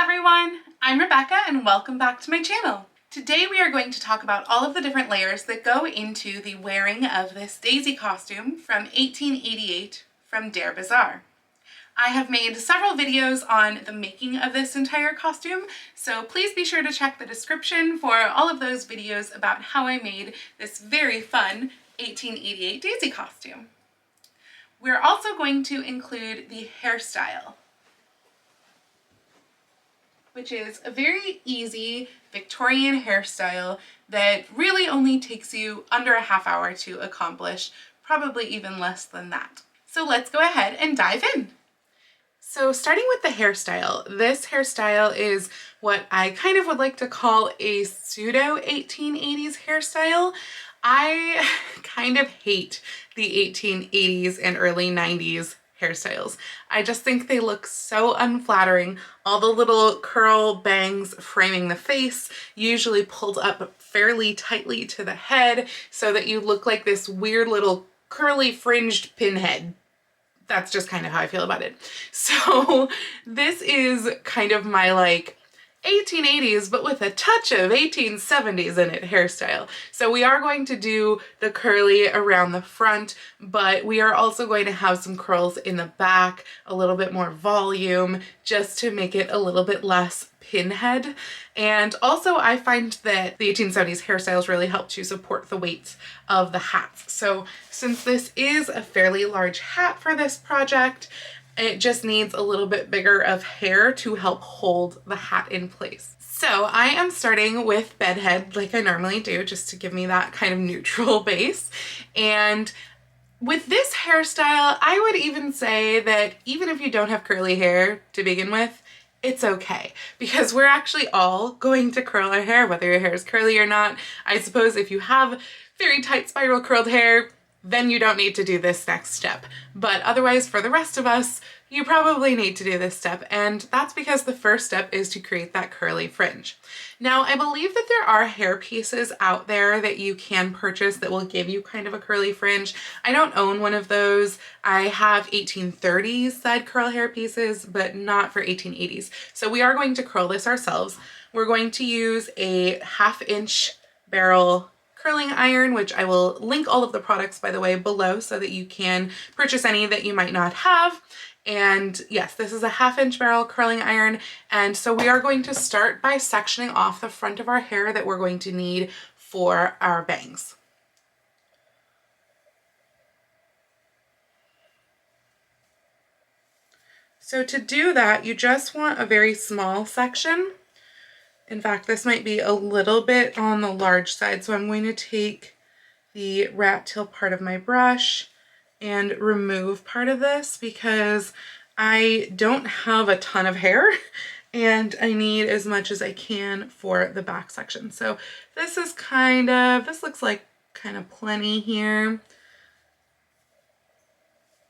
everyone, I'm Rebecca and welcome back to my channel. Today we are going to talk about all of the different layers that go into the wearing of this daisy costume from 1888 from Dare Bazaar. I have made several videos on the making of this entire costume, so please be sure to check the description for all of those videos about how I made this very fun 1888 daisy costume. We're also going to include the hairstyle, which is a very easy Victorian hairstyle that really only takes you under a half hour to accomplish, probably even less than that. So let's go ahead and dive in. So starting with the hairstyle, this hairstyle is what I kind of would like to call a pseudo 1880s hairstyle. I kind of hate the 1880s and early 90s hairstyles. I just think they look so unflattering. All the little curl bangs framing the face, usually pulled up fairly tightly to the head so that you look like this weird little curly fringed pinhead. That's just kind of how I feel about it. So this is kind of my like 1880s but with a touch of 1870s in it hairstyle. So we are going to do the curly around the front, but we are also going to have some curls in the back, a little bit more volume, just to make it a little bit less pinhead. And also I find that the 1870s hairstyles really help to support the weight of the hats. So since this is a fairly large hat for this project, it just needs a little bit bigger of hair to help hold the hat in place. So I am starting with bedhead like I normally do, just to give me that kind of neutral base. And with this hairstyle, I would even say that even if you don't have curly hair to begin with, it's okay, because we're actually all going to curl our hair, whether your hair is curly or not. I suppose if you have very tight spiral curled hair, then you don't need to do this next step. But otherwise, for the rest of us, you probably need to do this step, and that's because the first step is to create that curly fringe. Now, I believe that there are hair pieces out there that you can purchase that will give you kind of a curly fringe. I don't own one of those. I have 1830s side curl hair pieces, but not for 1880s. So we are going to curl this ourselves. We're going to use a 1/2-inch barrel curling iron, which I will link all of the products, by the way, below so that you can purchase any that you might not have. And yes, this is a 1/2-inch barrel curling iron. And so we are going to start by sectioning off the front of our hair that we're going to need for our bangs. So to do that, you just want a very small section. In fact, this might be a little bit on the large side, so I'm going to take the rat tail part of my brush and remove part of this because I don't have a ton of hair and I need as much as I can for the back section. So this is this looks like kind of plenty here.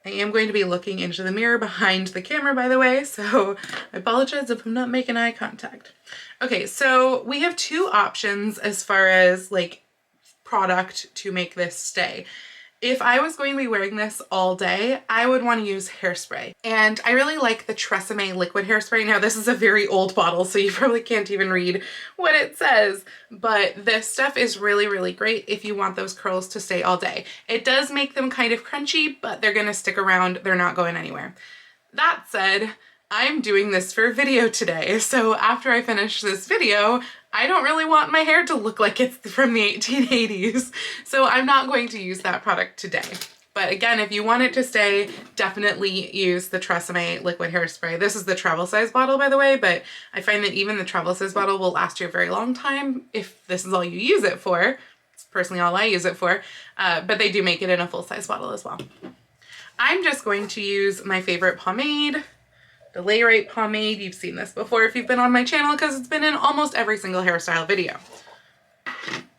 I am going to be looking into the mirror behind the camera, by the way, so I apologize if I'm not making eye contact. Okay, so we have two options as far as like product to make this stay. If I was going to be wearing this all day, I would want to use hairspray. And I really like the Tresemme liquid hairspray. Now, this is a very old bottle, so you probably can't even read what it says, but this stuff is really, really great if you want those curls to stay all day. It does make them kind of crunchy, but they're gonna stick around. They're not going anywhere. That said, I'm doing this for a video today, so after I finish this video, I don't really want my hair to look like it's from the 1880s, so I'm not going to use that product today. But again, if you want it to stay, definitely use the Tresemme liquid hairspray. This is the travel size bottle, by the way, but I find that even the travel size bottle will last you a very long time if this is all you use it for. It's personally all I use it for, but they do make it in a full size bottle as well. I'm just going to use my favorite pomade, the Layrite pomade. You've seen this before if you've been on my channel because it's been in almost every single hairstyle video.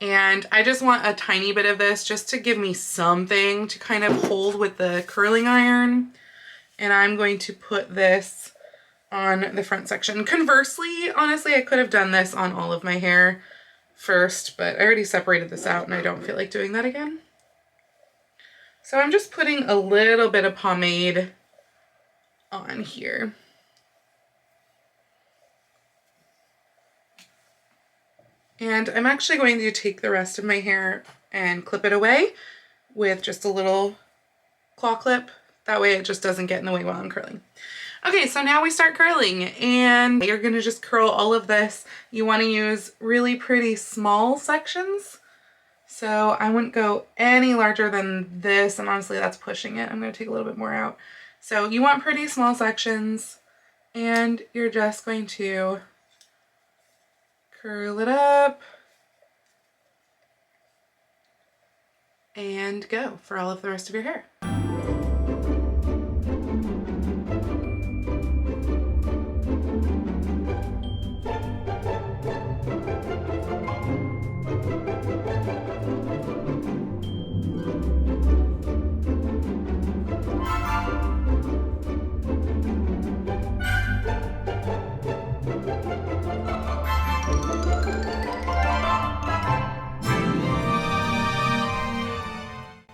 And I just want a tiny bit of this just to give me something to kind of hold with the curling iron. And I'm going to put this on the front section. Conversely, honestly, I could have done this on all of my hair first, but I already separated this out and I don't feel like doing that again. So I'm just putting a little bit of pomade on here. And I'm actually going to take the rest of my hair and clip it away with just a little claw clip. That way it just doesn't get in the way while I'm curling. Okay, so now we start curling, and you're gonna just curl all of this. You wanna use really pretty small sections. So I wouldn't go any larger than this, and honestly that's pushing it. I'm gonna take a little bit more out. So you want pretty small sections, and you're just going to curl it up and go for all of the rest of your hair.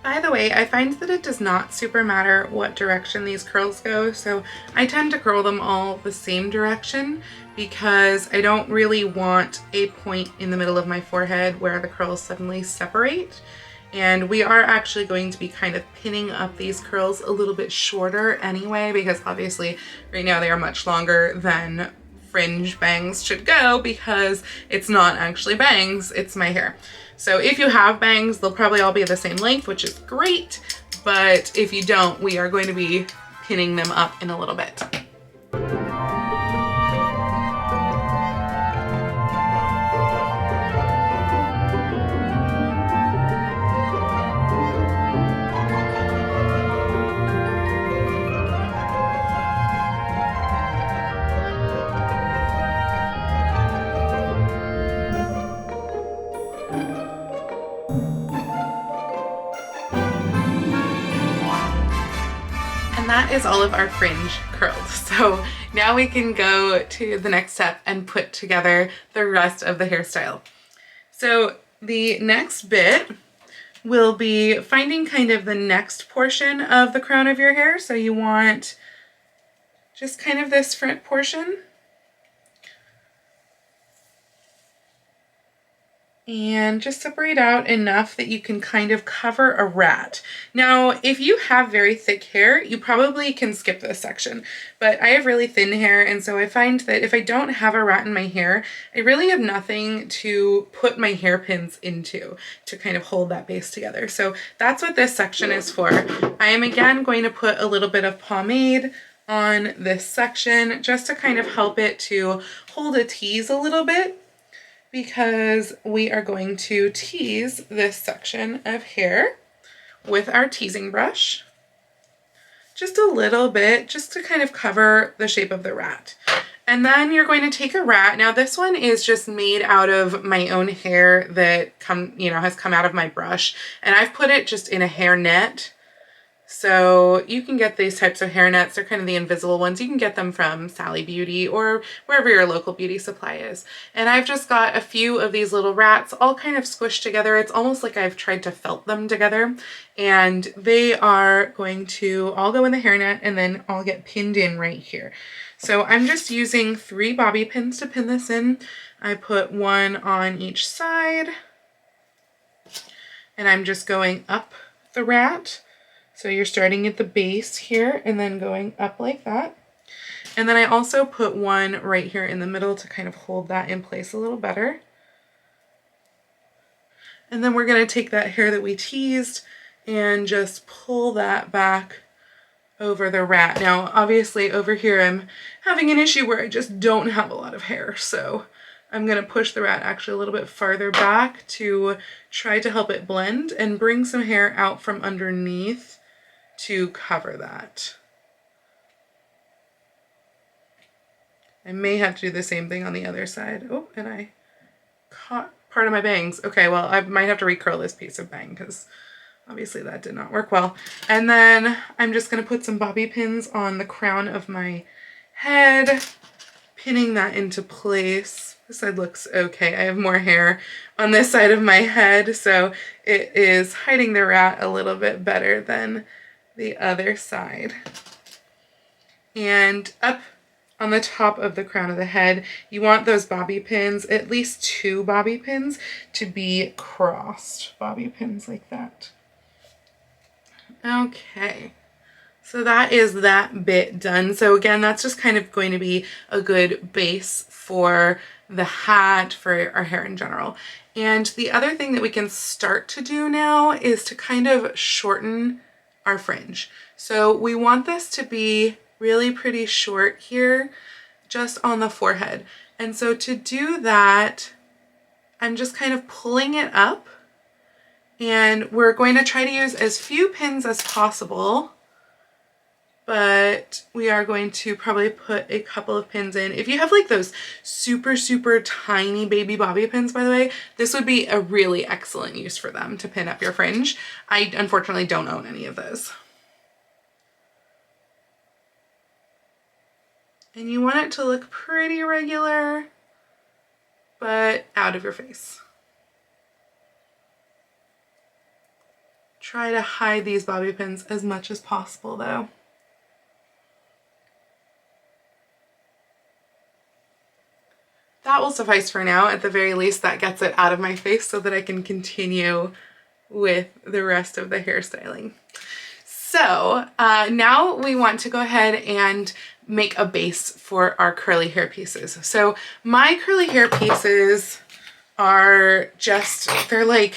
By the way, I find that it does not super matter what direction these curls go, so I tend to curl them all the same direction because I don't really want a point in the middle of my forehead where the curls suddenly separate. And we are actually going to be kind of pinning up these curls a little bit shorter anyway, because obviously right now they are much longer than fringe bangs should go, because it's not actually bangs, it's my hair. So if you have bangs, they'll probably all be the same length, which is great, but if you don't, we are going to be pinning them up in a little bit. And that is all of our fringe curled. So now we can go to the next step and put together the rest of the hairstyle. So the next bit will be finding kind of the next portion of the crown of your hair. So you want just kind of this front portion. And just separate out enough that you can kind of cover a rat. Now, if you have very thick hair, you probably can skip this section, but I have really thin hair, and so I find that if I don't have a rat in my hair, I really have nothing to put my hairpins into to kind of hold that base together. So that's what this section is for. I am again going to put a little bit of pomade on this section just to kind of help it to hold a tease a little bit, because we are going to tease this section of hair with our teasing brush. Just a little bit, just to kind of cover the shape of the rat. And then you're going to take a rat. Now this one is just made out of my own hair that has come out of my brush. And I've put it just in a hair net. So you can get these types of hair nets. They're kind of the invisible ones. You can get them from Sally Beauty or wherever your local beauty supply is. And I've just got a few of these little rats all kind of squished together. It's almost like I've tried to felt them together. And they are going to all go in the hair net and then all get pinned in right here. So I'm just using 3 bobby pins to pin this in. I put 1 on each side. And I'm just going up the rat. So you're starting at the base here and then going up like that. And then I also put 1 right here in the middle to kind of hold that in place a little better. And then we're going to take that hair that we teased and just pull that back over the rat. Now, obviously over here I'm having an issue where I just don't have a lot of hair. So I'm going to push the rat actually a little bit farther back to try to help it blend and bring some hair out from underneath to cover that. I may have to do the same thing on the other side. Oh, and I caught part of my bangs. Okay, well, I might have to recurl this piece of bang because obviously that did not work well. And then I'm just going to put some bobby pins on the crown of my head, pinning that into place. This side looks okay. I have more hair on this side of my head, so it is hiding the rat a little bit better than the other side. And up on the top of the crown of the head. You want those bobby pins, at least 2 bobby pins, to be crossed. Bobby pins like that. Okay. So that is that bit done. So again, that's just kind of going to be a good base for the hat, for our hair in general. And the other thing that we can start to do now is to kind of shorten our fringe. So we want this to be really pretty short here, just on the forehead. And so to do that, I'm just kind of pulling it up, and we're going to try to use as few pins as possible, but we are going to probably put a couple of pins in. If you have like those super, super tiny baby bobby pins, by the way, this would be a really excellent use for them to pin up your fringe. I unfortunately don't own any of those. And you want it to look pretty regular, but out of your face. Try to hide these bobby pins as much as possible though. That will suffice for now. At the very least, that gets it out of my face so that I can continue with the rest of the hairstyling. So now we want to go ahead and make a base for our curly hair pieces. So my curly hair pieces are just, they're like,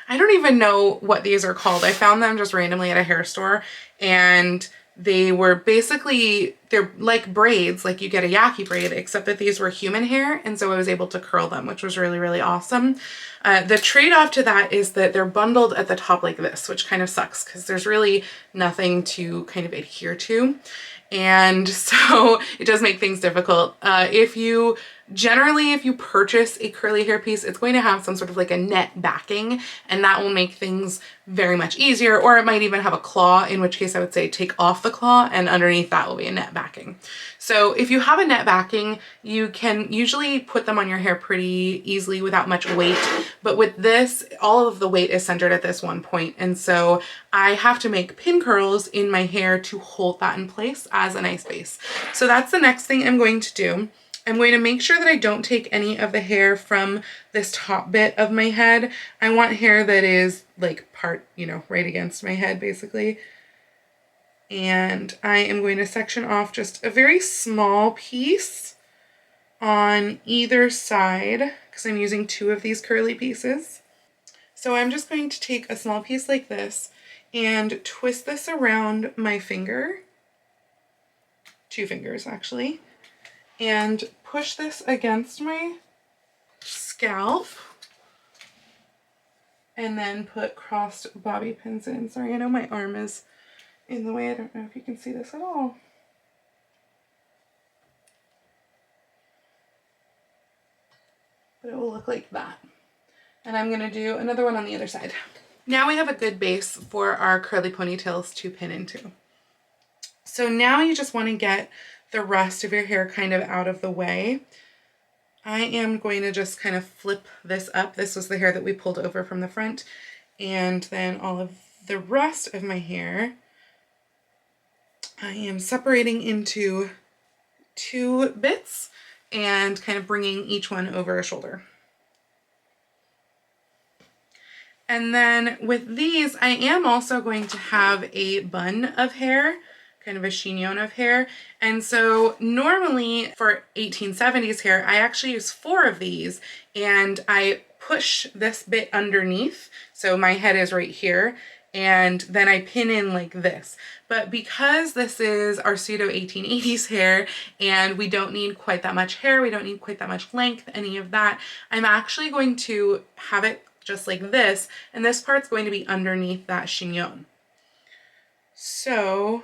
I don't even know what these are called. I found them just randomly at a hair store, and they were basically, they're like braids, like you get a Yaki braid, except that these were human hair, and so I was able to curl them, which was really, really awesome. The trade-off to that is that they're bundled at the top like this, which kind of sucks because there's really nothing to kind of adhere to. And so it does make things difficult. If you purchase a curly hair piece, it's going to have some sort of like a net backing, and that will make things very much easier. Or it might even have a claw, in which case I would say take off the claw, and underneath that will be a net backing. So if you have a net backing, you can usually put them on your hair pretty easily without much weight. But with this, all of the weight is centered at this one point. And so I have to make pin curls in my hair to hold that in place as a nice base. So that's the next thing I'm going to do. I'm going to make sure that I don't take any of the hair from this top bit of my head. I want hair that is like part, you know, right against my head basically. And I am going to section off just a very small piece on either side because I'm using 2 of these curly pieces. So I'm just going to take a small piece like this and twist this around my finger, 2 fingers actually, and push this against my scalp, and then put crossed bobby pins in. Sorry, I know my arm is in the way. I don't know if you can see this at all. But it will look like that. And I'm gonna do another one on the other side. Now we have a good base for our curly ponytails to pin into. So now you just wanna get the rest of your hair kind of out of the way. I am going to just kind of flip this up. This was the hair that we pulled over from the front. And then all of the rest of my hair, I am separating into 2 bits and kind of bringing each one over a shoulder. And then with these, I am also going to have a bun of hair, kind of a chignon of hair. And so normally for 1870s hair, I actually use 4 of these, and I push this bit underneath. So my head is right here, and then I pin in like this. But because this is our pseudo 1880s hair and we don't need quite that much hair, we don't need quite that much length, any of that, I'm actually going to have it just like this, and this part's going to be underneath that chignon. So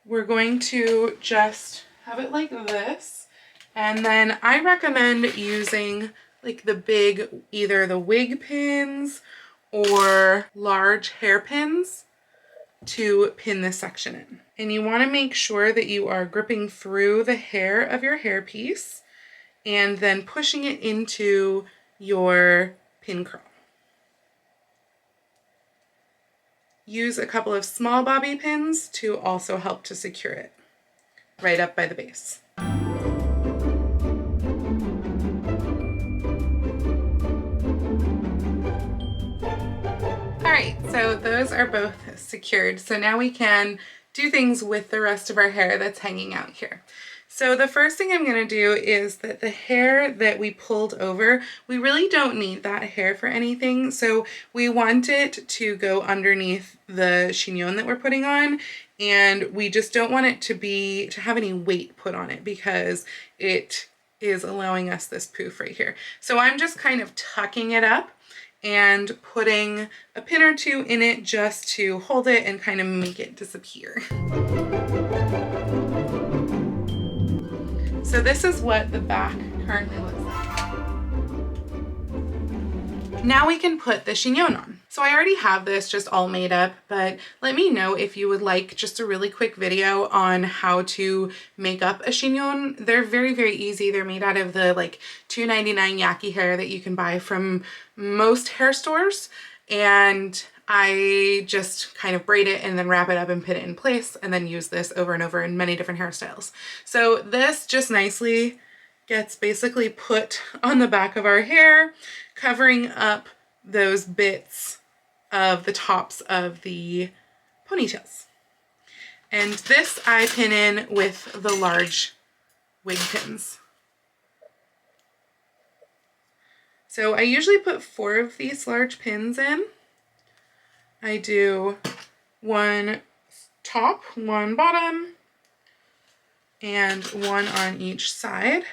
we're going to just have it like this, and then I recommend using like the big, either the wig pins or large hairpins to pin this section in. And you want to make sure that you are gripping through the hair of your hairpiece and then pushing it into your pin curl. Use a couple of small bobby pins to also help to secure it. right up by the base. All right, so those are both secured. So now we can do things with the rest of our hair that's hanging out here. So the first thing I'm going to do is that the hair that we pulled over, we really don't need that hair for anything. So we want it to go underneath the chignon that we're putting on, and we just don't want it to have any weight put on it because it is allowing us this poof right here. So I'm just kind of tucking it up and putting a pin or two in it just to hold it and kind of make it disappear. So this is what the back currently looks like. Now we can put the chignon on. So I already have this just all made up, but let me know if you would like just a really quick video on how to make up a chignon. They're very, very easy. They're made out of the like $2.99 Yaki hair that you can buy from most hair stores. And I just kind of braid it and then wrap it up and pin it in place and then use this over and over in many different hairstyles. So this just nicely gets basically put on the back of our hair, covering up those bits of the tops of the ponytails. And this I pin in with the large wig pins. So I usually put 4 of these large pins in. I do 1 top, 1 bottom, and 1 on each side.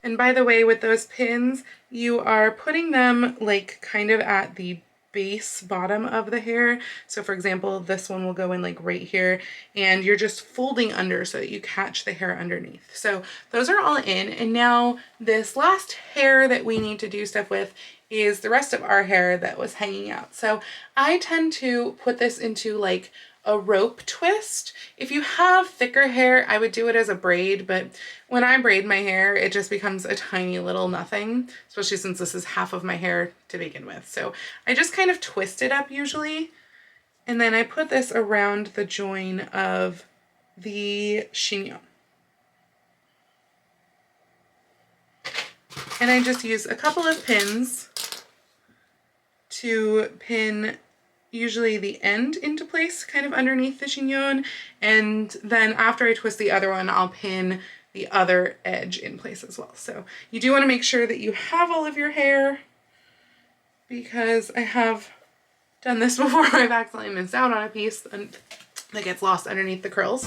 And by the way, with those pins, you are putting them like kind of at the base bottom of the hair. So for example, this one will go in like right here, and you're just folding under so that you catch the hair underneath. So those are all in, and now this last hair that we need to do stuff with is the rest of our hair that was hanging out. So I tend to put this into like a rope twist. If you have thicker hair, I would do it as a braid, but when I braid my hair, it just becomes a tiny little nothing, especially since this is half of my hair to begin with. So I just kind of twist it up usually, and then I put this around the join of the chignon. And I just use a couple of pins to pin usually the end into place kind of underneath the chignon, and then after I twist the other one, I'll pin the other edge in place as well. So you do want to make sure that you have all of your hair, because I have done this before. I've accidentally missed out on a piece and that gets lost underneath the curls.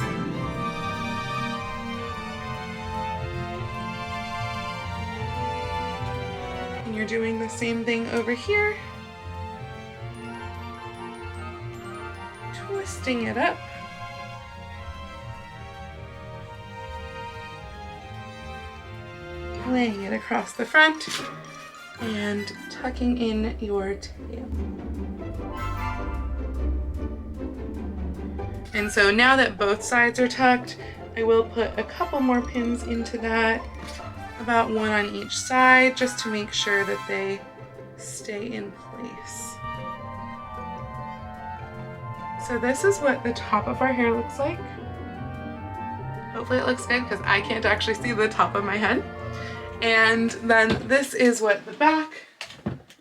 And you're doing the same thing over here. Twisting it up. Laying it across the front and tucking in your tail. And so now that both sides are tucked, I will put a couple more pins into that, about 1 on each side, just to make sure that they stay in place. So this is what the top of our hair looks like. Hopefully it looks good because I can't actually see the top of my head. And then this is what the back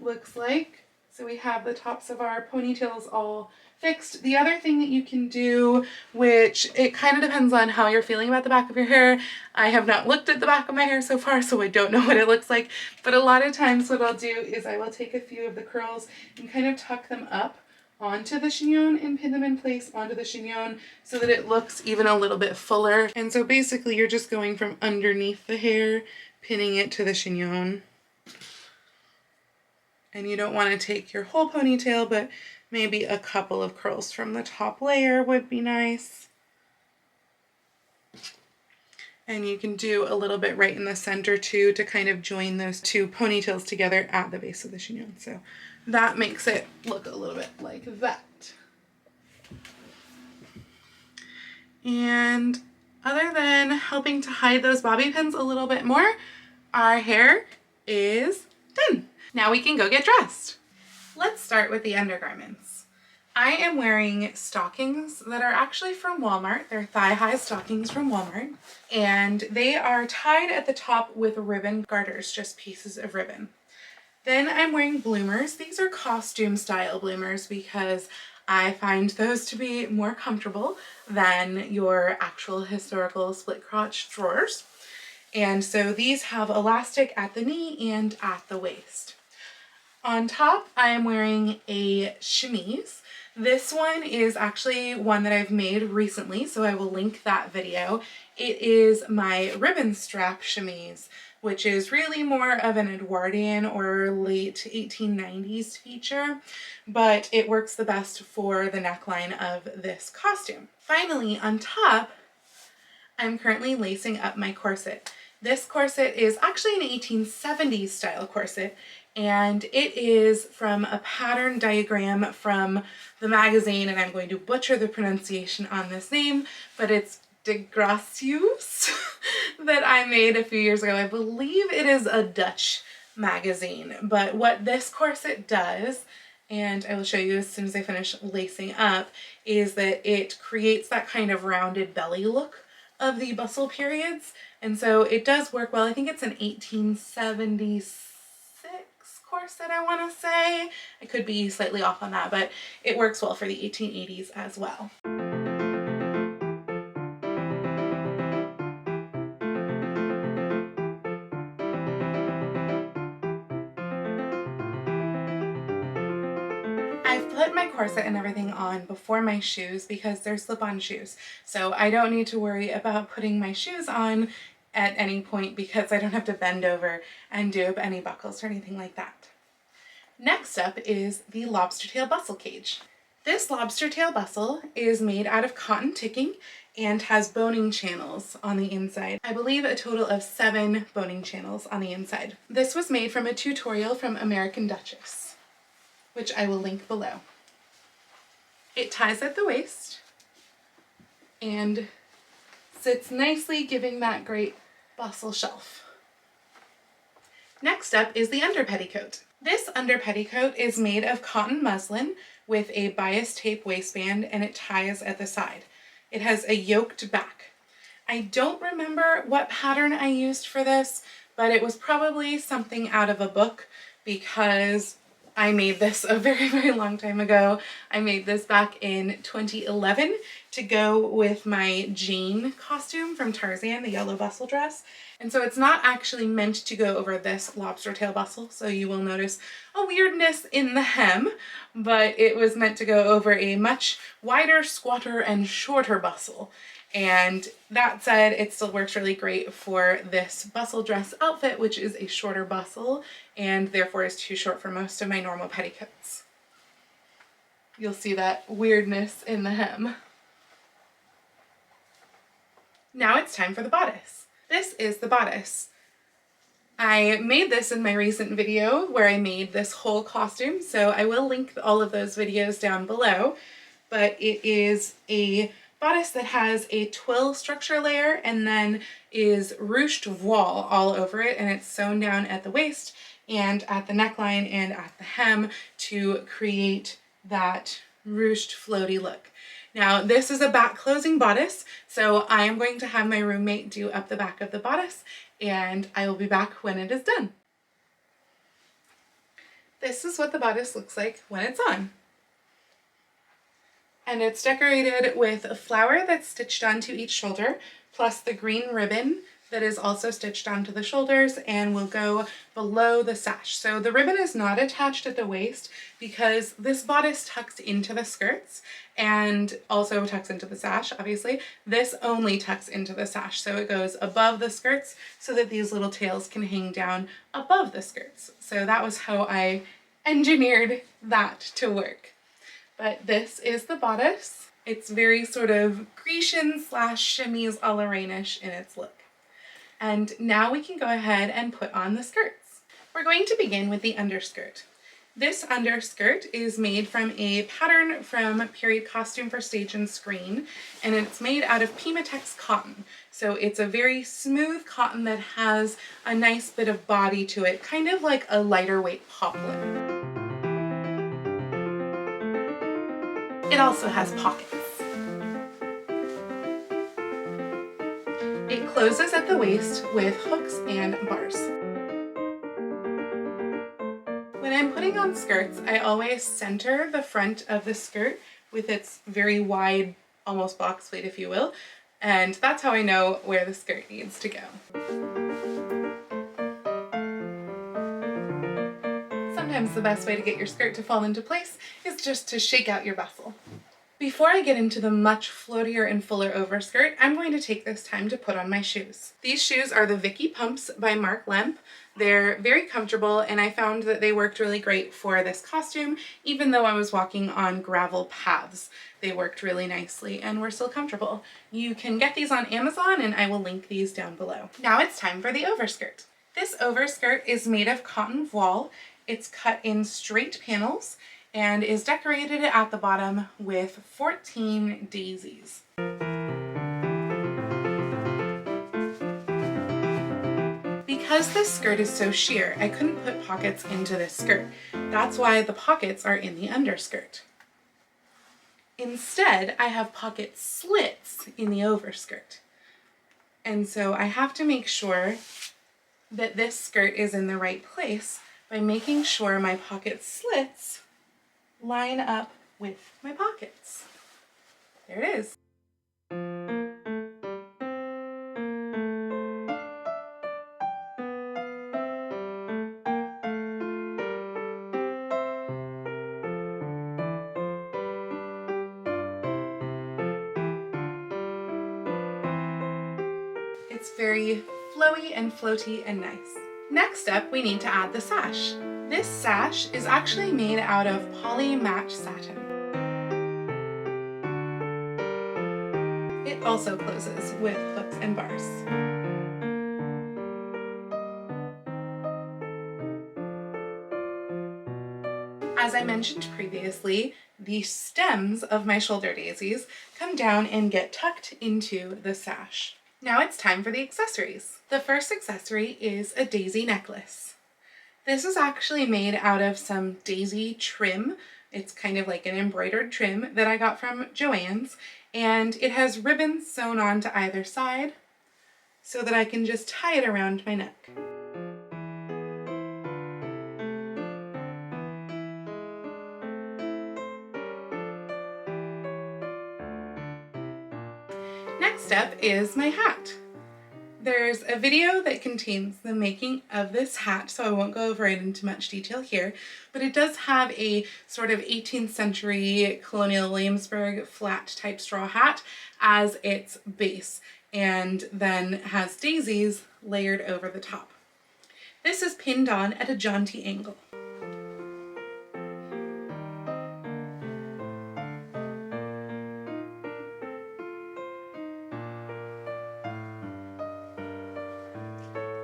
looks like. So we have the tops of our ponytails all fixed. The other thing that you can do, which it kind of depends on how you're feeling about the back of your hair. I have not looked at the back of my hair so far, so I don't know what it looks like. But a lot of times what I'll do is I will take a few of the curls and kind of tuck them up onto the chignon and pin them in place onto the chignon so that it looks even a little bit fuller. And so basically you're just going from underneath the hair, pinning it to the chignon. And you don't want to take your whole ponytail, but maybe a couple of curls from the top layer would be nice. And you can do a little bit right in the center too to kind of join those 2 ponytails together at the base of the chignon. So that makes it look a little bit like that. And other than helping to hide those bobby pins a little bit more, our hair is done. Now we can go get dressed. Let's start with the undergarments. I am wearing stockings that are actually from Walmart. They're thigh-high stockings from Walmart, and they are tied at the top with ribbon garters, just pieces of ribbon. Then I'm wearing bloomers. These are costume style bloomers because I find those to be more comfortable than your actual historical split crotch drawers. And so these have elastic at the knee and at the waist. On top, I am wearing a chemise. This one is actually one that I've made recently, so I will link that video. It is my ribbon strap chemise, which is really more of an Edwardian or late 1890s feature, but it works the best for the neckline of this costume. Finally, on top, I'm currently lacing up my corset. This corset is actually an 1870s style corset, and it is from a pattern diagram from the magazine, and I'm going to butcher the pronunciation on this name, but it's De Gracius that I made a few years ago. I believe it is a Dutch magazine, but what this corset does, and I will show you as soon as I finish lacing up, is that it creates that kind of rounded belly look of the bustle periods, and so it does work well. I think it's an 1876 corset, I want to say. I could be slightly off on that, but it works well for the 1880s as well. I've put my corset and everything on before my shoes because they're slip-on shoes. So I don't need to worry about putting my shoes on at any point because I don't have to bend over and do up any buckles or anything like that. Next up is the lobster tail bustle cage. This lobster tail bustle is made out of cotton ticking and has boning channels on the inside. I believe a total of 7 boning channels on the inside. This was made from a tutorial from American Duchess, which I will link below. It ties at the waist and sits nicely, giving that great bustle shelf. Next up is the under petticoat. This under petticoat is made of cotton muslin with a bias tape waistband, and it ties at the side. It has a yoked back. I don't remember what pattern I used for this, but it was probably something out of a book because I made this a very, very long time ago. I made this back in 2011 to go with my Jane costume from Tarzan, the yellow bustle dress. And so it's not actually meant to go over this lobster tail bustle, so you will notice a weirdness in the hem, but it was meant to go over a much wider, squatter, and shorter bustle. And that said, it still works really great for this bustle dress outfit, which is a shorter bustle and therefore is too short for most of my normal petticoats. You'll see that weirdness in the hem. Now it's time for the bodice. This is the bodice. I made this in my recent video where I made this whole costume, so I will link all of those videos down below, but it is a bodice that has a twill structure layer and then is ruched voile all over it, and it's sewn down at the waist and at the neckline and at the hem to create that ruched floaty look. Now this is a back closing bodice, so I am going to have my roommate do up the back of the bodice, and I will be back when it is done. This is what the bodice looks like when it's on. And it's decorated with a flower that's stitched onto each shoulder, plus the green ribbon that is also stitched onto the shoulders and will go below the sash. So the ribbon is not attached at the waist because this bodice tucks into the skirts and also tucks into the sash, obviously. This only tucks into the sash, so it goes above the skirts so that these little tails can hang down above the skirts. So that was how I engineered that to work. But this is the bodice. It's very sort of Grecian slash chemise a la Reine-ish in its look. And now we can go ahead and put on the skirts. We're going to begin with the underskirt. This underskirt is made from a pattern from Period Costume for Stage and Screen, and it's made out of Pimatex cotton. So it's a very smooth cotton that has a nice bit of body to it, kind of like a lighter weight poplin. It also has pockets. It closes at the waist with hooks and bars. When I'm putting on skirts, I always center the front of the skirt with its very wide, almost box pleat if you will, and that's how I know where the skirt needs to go. Sometimes the best way to get your skirt to fall into place is just to shake out your bustle. Before I get into the much floatier and fuller overskirt, I'm going to take this time to put on my shoes. These shoes are the Vicky Pumps by Mark Lemp. They're very comfortable, and I found that they worked really great for this costume, even though I was walking on gravel paths. They worked really nicely and were still comfortable. You can get these on Amazon, and I will link these down below. Now it's time for the overskirt. This overskirt is made of cotton voile. It's cut in straight panels and is decorated at the bottom with 14 daisies. Because this skirt is so sheer, I couldn't put pockets into this skirt. That's why the pockets are in the underskirt. Instead, I have pocket slits in the overskirt. And so I have to make sure that this skirt is in the right place by making sure my pocket slits line up with my pockets. There it is. It's very flowy and floaty and nice. Next up, we need to add the sash. This sash is actually made out of poly match satin. It also closes with hooks and bars. As I mentioned previously, the stems of my shoulder daisies come down and get tucked into the sash. Now it's time for the accessories. The first accessory is a daisy necklace. This is actually made out of some daisy trim. It's kind of like an embroidered trim that I got from Joann's, and it has ribbons sewn onto either side so that I can just tie it around my neck. Next up is my hat. There's a video that contains the making of this hat, so I won't go over it into much detail here, but it does have a sort of 18th century Colonial Williamsburg flat type straw hat as its base, and then has daisies layered over the top. This is pinned on at a jaunty angle.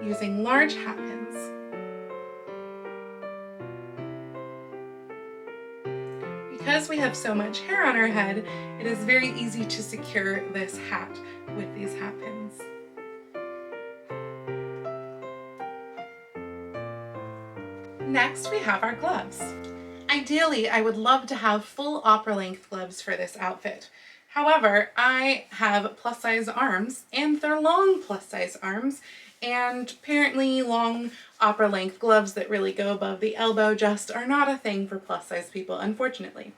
Using large hat pins. Because we have so much hair on our head, it is very easy to secure this hat with these hat pins. Next, we have our gloves. Ideally, I would love to have full opera length gloves for this outfit. However, I have plus size arms, and they're long plus size arms, and apparently long opera length gloves that really go above the elbow just are not a thing for plus size people, unfortunately.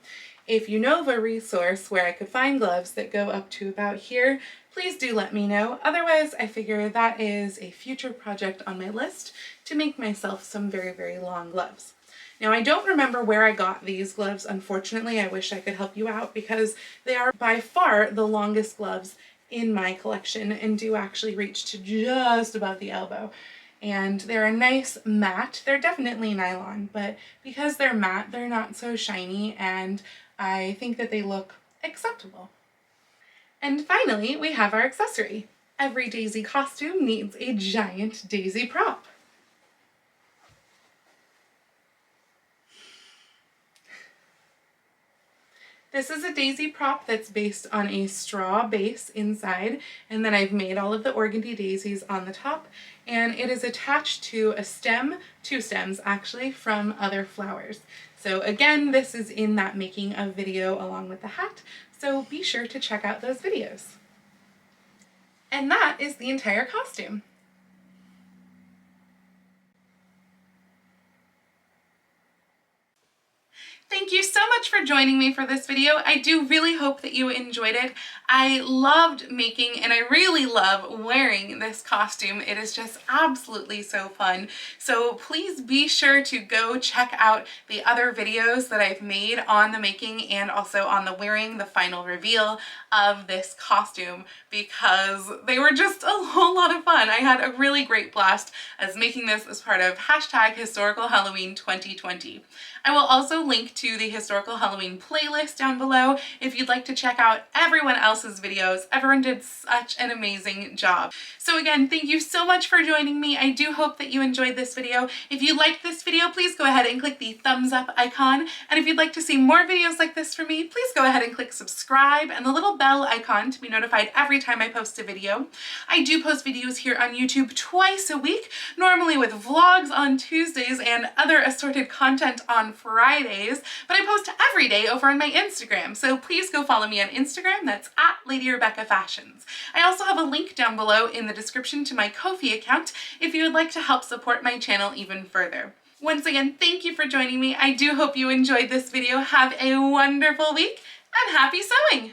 If you know of a resource where I could find gloves that go up to about here, please do let me know. Otherwise, I figure that is a future project on my list to make myself some very, very long gloves. Now, I don't remember where I got these gloves, unfortunately. I wish I could help you out because they are by far the longest gloves in my collection and do actually reach to just above the elbow. And they're a nice matte. They're definitely nylon, but because they're matte, they're not so shiny, and I think that they look acceptable. And finally, we have our accessory. Every daisy costume needs a giant daisy prop. This is a daisy prop that's based on a straw base inside, and then I've made all of the organdy daisies on the top, and it is attached to a stem, two stems actually, from other flowers. So again, this is in that making of video along with the hat, so be sure to check out those videos. And that is the entire costume. Thank you so much for joining me for this video. I do really hope that you enjoyed it. I loved making and I really love wearing this costume. It is just absolutely so fun. So please be sure to go check out the other videos that I've made on the making and also on the wearing, the final reveal of this costume, because they were just a whole lot of fun. I had a really great blast as making this as part of #HistoricalHalloween 2020. I will also link to the Historical Halloween playlist down below if you'd like to check out everyone else's videos. Everyone did such an amazing job. So again, thank you so much for joining me. I do hope that you enjoyed this video. If you liked this video, please go ahead and click the thumbs up icon. And if you'd like to see more videos like this from me, please go ahead and click subscribe and the little bell icon to be notified every time I post a video. I do post videos here on YouTube twice a week, normally with vlogs on Tuesdays and other assorted content on Fridays, but I post every day over on my Instagram, so please go follow me on Instagram. That's @LadyRebeccaFashions. I also have a link down below in the description to my Ko-fi account if you would like to help support my channel even further. Once again, thank you for joining me. I do hope you enjoyed this video. Have a wonderful week and happy sewing!